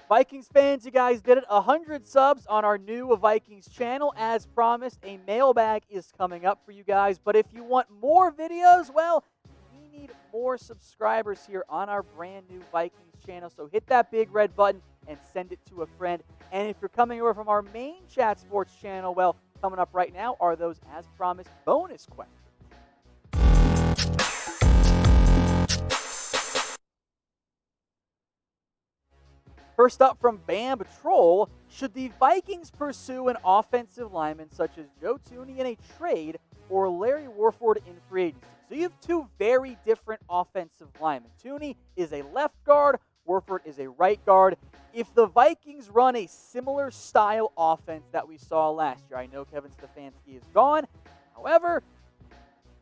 Vikings fans, you guys did it. 100 subs on our new Vikings channel. As promised, a mailbag is coming up for you guys. But if you want more videos, well, we need more subscribers here on our brand new Vikings channel. So hit that big red button and send it to a friend. And if you're coming over from our main Chat Sports channel, well, coming up right now are those, as promised, bonus questions. First up from Bam Patrol, should the Vikings pursue an offensive lineman such as Joe Thuney in a trade or Larry Warford in free agency? So you have two very different offensive linemen. Thuney is a left guard, Warford is a right guard. If the Vikings run a similar style offense that we saw last year, I know Kevin Stefanski is gone. However,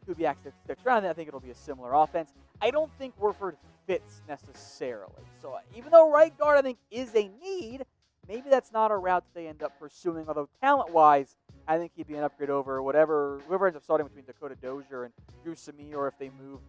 Kubiak sticks around, and I think it'll be a similar offense. I don't think Warford fits necessarily. So even though right guard I think is a need, maybe that's not a route that they end up pursuing. Although talent-wise, I think he'd be an upgrade over whoever ends up starting between Dakota Dozier and Drew Samir, or if they move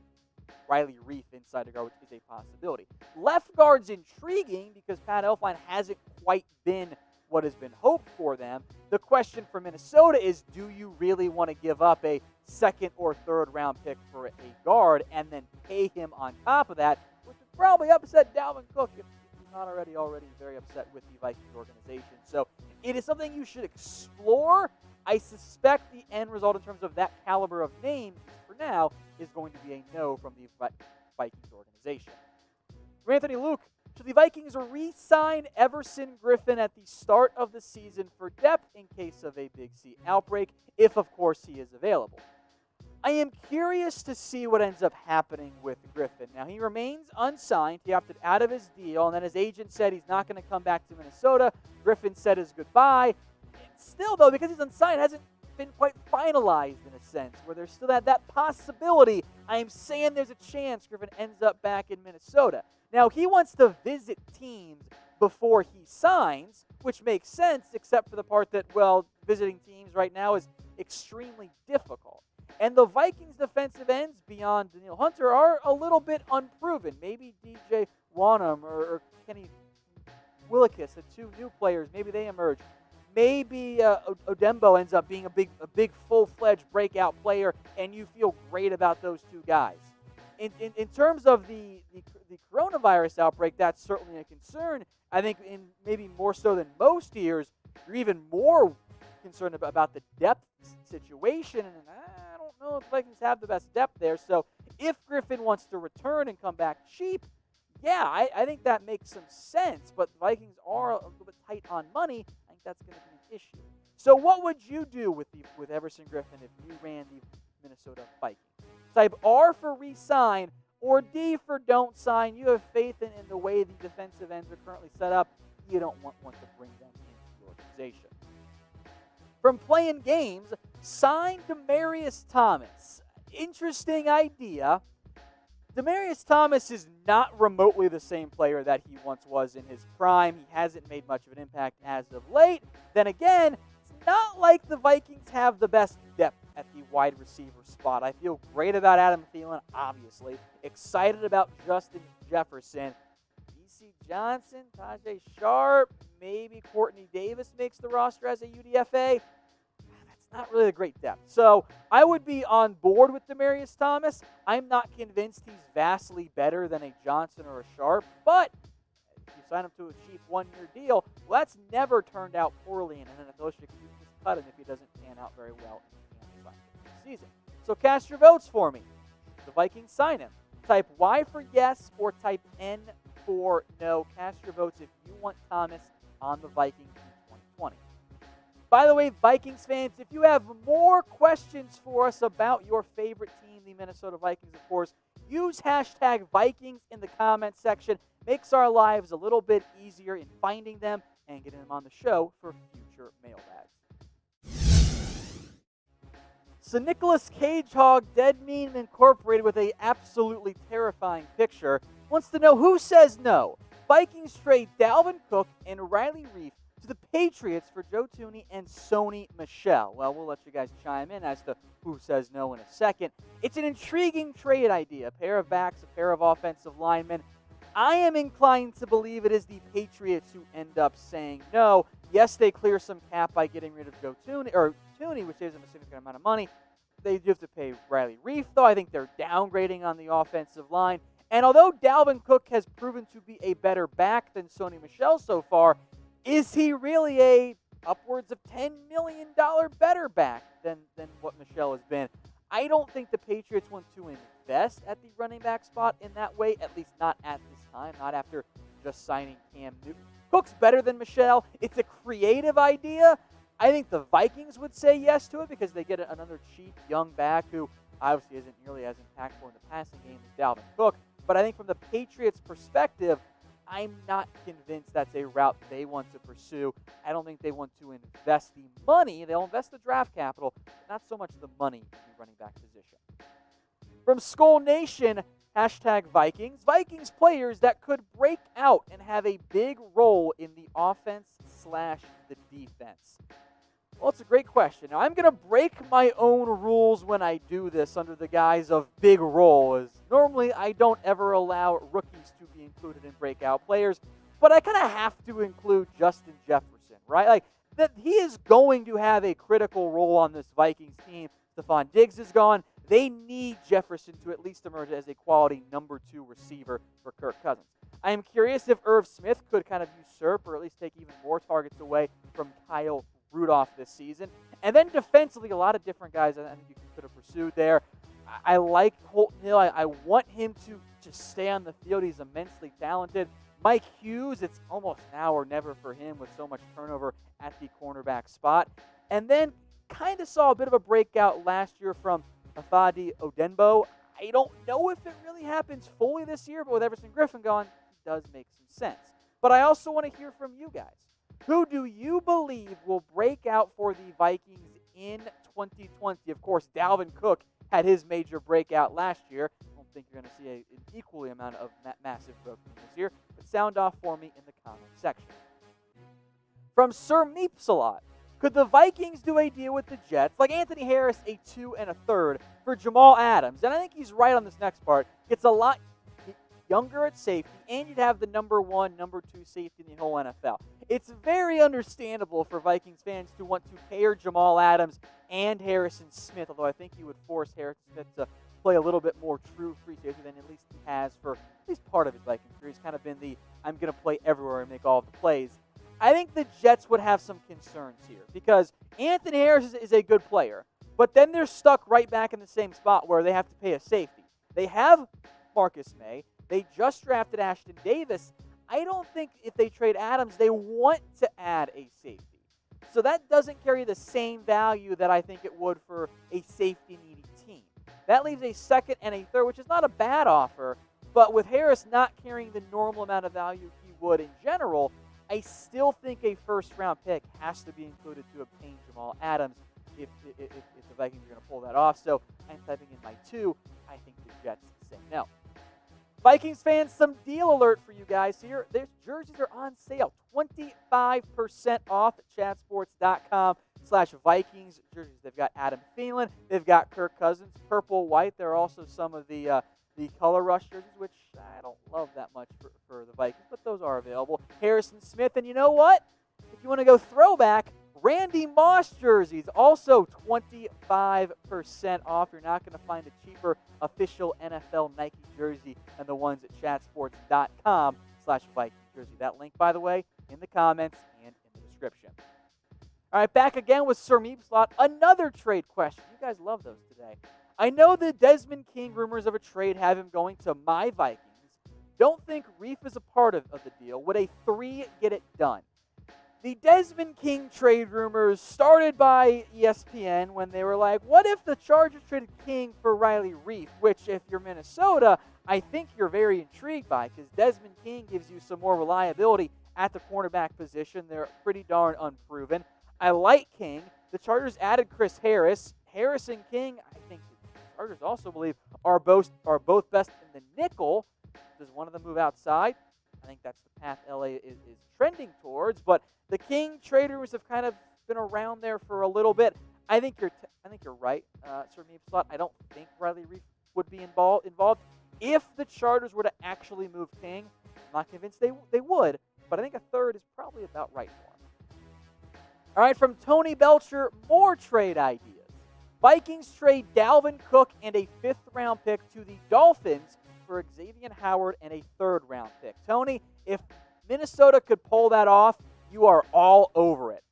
Riley Reiff inside the guard, which is a possibility. Left guard's intriguing because Pat Elflein hasn't quite been what has been hoped for them. The question for Minnesota is, do you really want to give up a second or third round pick for a guard and then pay him on top of that, which would probably upset Dalvin Cook if he's not already very upset with the Vikings organization. So it is something you should explore. I suspect the end result in terms of that caliber of name for now is going to be a no from the Vikings organization. For Anthony Luke, should the Vikings re-sign Everson Griffen at the start of the season for depth in case of a Big C outbreak, if of course he is available? I am curious to see what ends up happening with Griffen. Now, he remains unsigned. He opted out of his deal, and then his agent said he's not going to come back to Minnesota. Griffen said his goodbye. Still, though, because he's unsigned, hasn't been quite finalized in a sense, where there's still that possibility. I am saying there's a chance Griffen ends up back in Minnesota. Now, he wants to visit teams before he signs, which makes sense, except for the part that, well, visiting teams right now is extremely difficult. And the Vikings defensive ends beyond Daniil Hunter are a little bit unproven. Maybe DJ Wanham or Kenny Willekes, the two new players, maybe they emerge. Maybe Odembo ends up being a big full-fledged breakout player, and you feel great about those two guys. In terms of the coronavirus outbreak, that's certainly a concern. I think maybe more so than most years, you're even more concerned about the depth situation, and I don't know if the Vikings have the best depth there. So if Griffen wants to return and come back cheap, yeah, I think that makes some sense. But the Vikings are a little bit tight on money. I think that's going to be an issue. So what would you do with Everson Griffen if you ran the Minnesota Vikings? Type R for re-sign or D for don't sign. You have faith in the way the defensive ends are currently set up. You don't want to bring them into the organization. From playing games, sign Demaryius Thomas. Interesting idea. Demaryius Thomas is not remotely the same player that he once was in his prime. He hasn't made much of an impact as of late. Then again, it's not like the Vikings have the best depth at the wide receiver spot. I feel great about Adam Thielen, obviously. Excited about Justin Jefferson. DC Johnson, Tajay Sharp, maybe Courtney Davis makes the roster as a UDFA. That's not really a great depth. So I would be on board with Demaryius Thomas. I'm not convinced he's vastly better than a Johnson or a Sharp, but if you sign him to a cheap one-year deal, well, that's never turned out poorly in an NFL. You can just cut him if he doesn't pan out very well in the season. So cast your votes for me. The Vikings sign him. Type Y for yes or type N for no. Cast your votes if you want Thomas on the Vikings in 2020. By the way, Vikings fans, if you have more questions for us about your favorite team, the Minnesota Vikings, of course, use hashtag Vikings in the comments section. Makes our lives a little bit easier in finding them and getting them on the show for future mailbags. So Nicholas Cagehog, Dead Meme Incorporated, with a absolutely terrifying picture, wants to know who says no. Vikings trade Dalvin Cook and Riley Reiff to the Patriots for Joe Thuney and Sony Michel. Well, we'll let you guys chime in as to who says no in a second. It's an intriguing trade idea. A pair of backs, a pair of offensive linemen. I am inclined to believe it is the Patriots who end up saying no. Yes, they clear some cap by getting rid of Thuney, which saves them a significant amount of money. They do have to pay Riley Reiff, though. I think they're downgrading on the offensive line. And although Dalvin Cook has proven to be a better back than Sony Michel so far, is he really a upwards of $10 million better back than what Michel has been? I don't think the Patriots want to invest at the running back spot in that way, at least not at this time, not after just signing Cam Newton. Cook's better than Michel. It's a creative idea. I think the Vikings would say yes to it because they get another cheap young back who obviously isn't nearly as impactful in the passing game as Dalvin Cook. But I think from the Patriots' perspective, I'm not convinced that's a route they want to pursue. I don't think they want to invest the money. They'll invest the draft capital, but not so much the money in the running back position. From Skull Nation, #Vikings. Vikings players that could break out and have a big role in the offense/the defense. Well, it's a great question. Now, I'm going to break my own rules when I do this under the guise of big role, as normally I don't ever allow rookies to be included in breakout players, but I kind of have to include Justin Jefferson, right? Like, that he is going to have a critical role on this Vikings team. Stephon Diggs is gone. They need Jefferson to at least emerge as a quality number 2 receiver for Kirk Cousins. I am curious if Irv Smith could kind of usurp or at least take even more targets away from Kyle Rudolph this season. And then defensively, a lot of different guys I think you could have pursued there. I like Holton Hill. I want him to just stay on the field. He's immensely talented. Mike Hughes, it's almost now or never for him with so much turnover at the cornerback spot. And then kind of saw a bit of a breakout last year from Afadi Odenbo. I don't know if it really happens fully this year, but with Everson Griffen gone, it does make some sense. But I also want to hear from you guys. Who do you believe will break out for the Vikings in 2020? Of course, Dalvin Cook had his major breakout last year. I don't think you're going to see an equally amount of massive growth this year, but sound off for me in the comment section. From Sir Meepsalot, could the Vikings do a deal with the Jets, like Anthony Harris, a 2 and a third, for Jamal Adams? And I think he's right on this next part. It's a lot younger at safety, and you'd have the number 1, number 2 safety in the whole NFL. It's very understandable for Vikings fans to want to pair Jamal Adams and Harrison Smith, although I think he would force Harrison Smith to play a little bit more true free safety than at least he has for at least part of his Vikings career. He's kind of been the, I'm going to play everywhere and make all of the plays. I think the Jets would have some concerns here because Anthony Harris is a good player, but then they're stuck right back in the same spot where they have to pay a safety. They have Marcus May. They just drafted Ashton Davis. I don't think if they trade Adams, they want to add a safety. So that doesn't carry the same value that I think it would for a safety-needy team. That leaves a second and a third, which is not a bad offer, but with Harris not carrying the normal amount of value he would in general, I still think a first-round pick has to be included to obtain Jamal Adams if the Vikings are going to pull that off. So I'm typing in my 2. I think the Jets say no. Vikings fans, some deal alert for you guys here. Their jerseys are on sale, 25% off at chatsports.com/Vikings jerseys. They've got Adam Thielen. They've got Kirk Cousins, purple, white. There are also some of the color rush jerseys, which I don't love that much for the Vikings, but those are available. Harrison Smith, and you know what? If you want to go throwback, Randy Moss jerseys, also 25% off. You're not going to find a cheaper official NFL Nike jersey than the ones at chatsports.com/Vikings jersey. That link, by the way, in the comments and in the description. All right, back again with Sir Meepslot. Another trade question. You guys love those today. I know the Desmond King rumors of a trade have him going to my Vikings. Don't think Reiff is a part of the deal. Would a 3 get it done? The Desmond King trade rumors started by ESPN when they were like, what if the Chargers traded King for Riley Reiff? Which, if you're Minnesota, I think you're very intrigued by because Desmond King gives you some more reliability at the cornerback position. They're pretty darn unproven. I like King. The Chargers added Chris Harris. Harris and King, I think the Chargers also believe, are both best in the nickel. Does one of them move outside? I think that's the path LA is trending towards, but the King trade rumors have kind of been around there for a little bit. I think you're right, Sir Meepslot. I don't think Riley Reiff would be involved. If the Chargers were to actually move King, not convinced they would, but I think a third is probably about right for him. All right, from Tony Belcher, more trade ideas. Vikings trade Dalvin Cook and a 5th-round pick to the Dolphins for Xavien Howard and a 3rd-round pick. Tony, if Minnesota could pull that off, you are all over it.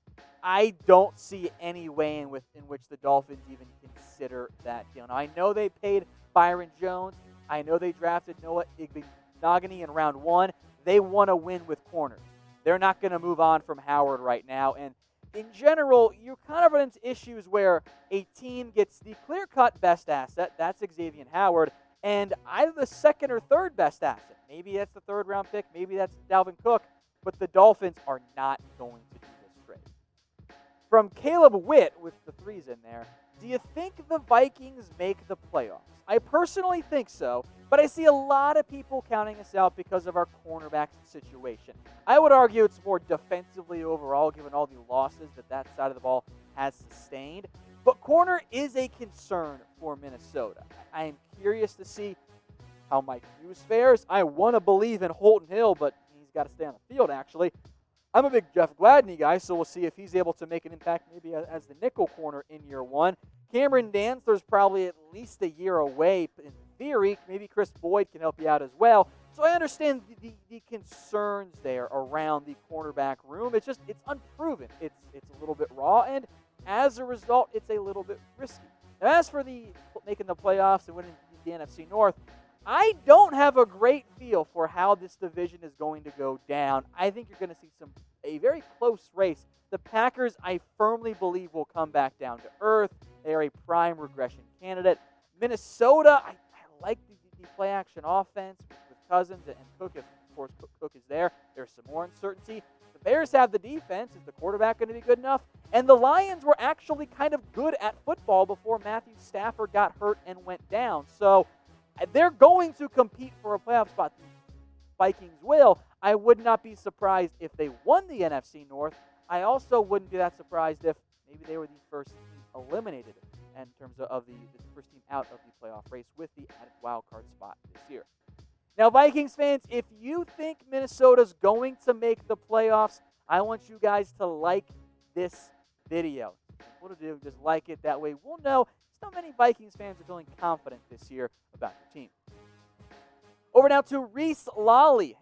I don't see any way in which the Dolphins even consider that deal. Now, I know they paid Byron Jones. I know they drafted Noah Igbinoghene in round 1. They want to win with corners. They're not going to move on from Howard right now. And in general, you kind of run into issues where a team gets the clear-cut best asset, that's Xavien Howard, and either the 2nd or 3rd best asset. Maybe that's the 3rd-round pick, maybe that's Dalvin Cook, but the Dolphins are not going to do this trade. From Caleb Witt, with the 3s in there, do you think the Vikings make the playoffs? I personally think so, but I see a lot of people counting us out because of our cornerback situation. I would argue it's more defensively overall, given all the losses that side of the ball has sustained. But corner is a concern for Minnesota. I am curious to see how Mike Hughes fares. I want to believe in Holton Hill, but he's got to stay on the field, actually. I'm a big Jeff Gladney guy, so we'll see if he's able to make an impact maybe as the nickel corner in year 1. Cameron Dantzler's probably at least a year away in theory. Maybe Chris Boyd can help you out as well. So I understand the concerns there around the cornerback room. It's unproven. It's a little bit raw, and as a result, it's a little bit risky. Now, as for making the playoffs and winning the NFC North, I don't have a great feel for how this division is going to go down. I think you're going to see a very close race. The Packers, I firmly believe, will come back down to earth. They are a prime regression candidate. Minnesota, I like the play-action offense with Cousins and Cook. If, of course, Cook is there, there's some more uncertainty. The Bears have the defense. Is the quarterback going to be good enough? And the Lions were actually kind of good at football before Matthew Stafford got hurt and went down. So they're going to compete for a playoff spot. The Vikings will. I would not be surprised if they won the NFC North. I also wouldn't be that surprised if maybe they were the first team eliminated in terms of the first team out of the playoff race with the added wild card spot this year. Now, Vikings fans, if you think Minnesota's going to make the playoffs, I want you guys to like this video. Simple to do, just like it. That way we'll know so many Vikings fans are feeling confident this year about their team. Over now to Reese Lolly,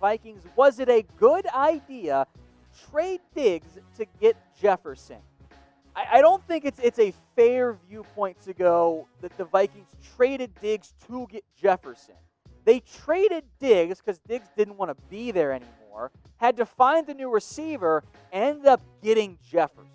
#Vikings. Was it a good idea to trade Diggs to get Jefferson? I don't think it's a fair viewpoint to go that the Vikings traded Diggs to get Jefferson. They traded Diggs because Diggs didn't want to be there anymore, had to find a new receiver, and ended up getting Jefferson.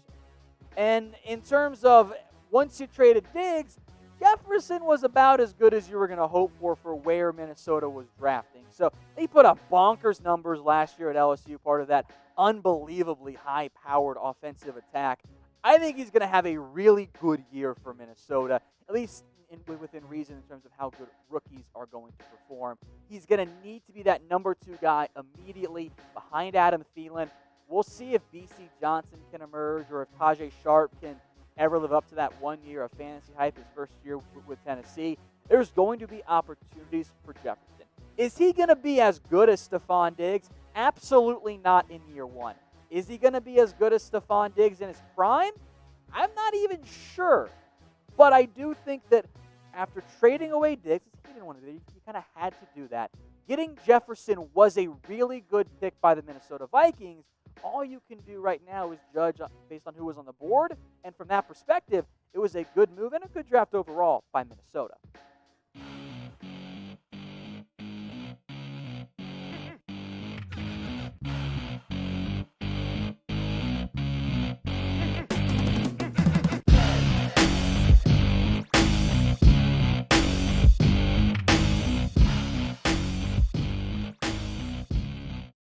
And in terms of once you traded Diggs, Jefferson was about as good as you were going to hope for where Minnesota was drafting. So they put up bonkers numbers last year at LSU, part of that unbelievably high-powered offensive attack. I think he's going to have a really good year for Minnesota, at least within reason in terms of how good rookies are going to perform. He's going to need to be that number 2 guy immediately behind Adam Thielen. We'll see if B.C. Johnson can emerge or if Tajay Sharp can ever live up to that 1 year of fantasy hype, his first year with Tennessee. There's going to be opportunities for Jefferson. Is he going to be as good as Stephon Diggs? Absolutely not in year 1. Is he going to be as good as Stephon Diggs in his prime? I'm not even sure. But I do think that after trading away Diggs, he didn't want to do it. He kind of had to do that. Getting Jefferson was a really good pick by the Minnesota Vikings. All you can do right now is judge based on who was on the board. And from that perspective, it was a good move and a good draft overall by Minnesota.